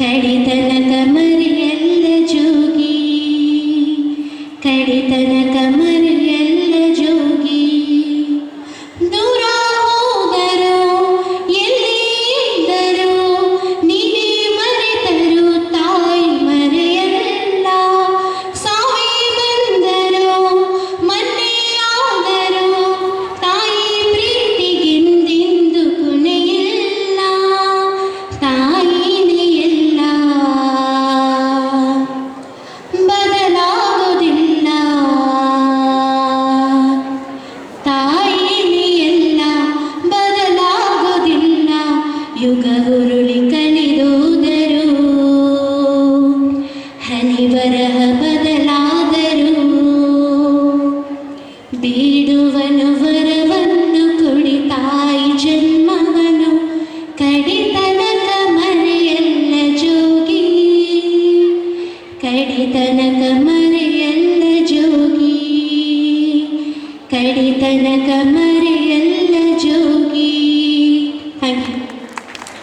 ಕಡಿತನಕ ಮರೆಯಲ್ಲ ಜೋಗಿ, ಕಡಿತನಕ ಮರೆಯಲ್ಲ ಜೋಗಿ. ದೂರ ಹೋದರು ಎಲ್ಲಿದ್ದರು ನೀನೇ ಮರೆತರು ತಾಯಿ ಮರೆಯಲ್ಲ. ಸಾವೇ ಬಂದರು ಮನ್ನೆಯಾದರು ತಾಯಿ ಪ್ರೀತಿಗೆಂದೆಂದು ಕೊನೆಯಿಲ್ಲ. ತಾಯಿನೇ ಎಲ್ಲ ಬದಲಾಗುವುದಿಲ್ಲ, ತಾಯಿನೇ ಎಲ್ಲ ಬದಲಾಗುವುದಿಲ್ಲ. ಯುಗ ಉರುಳಿ ಕಳೆದೋದರು ಹನಿ ಬರಹ ಬದಲಾದರು. ಬೇಡುವನು ವರವನ್ನು ಕೊಡಿ ತಾಯಿ ಜನ್ಮವನು, ಕಡಿತನಕ ಮರೆಯಲ್ಲ ಜೋಗಿ, ಕಡಿತನಕ ಮರೆಯಲ್ಲ ಜೋಗಿ, ಕಡಿತನಕ ಮರೆಯಲ್ಲ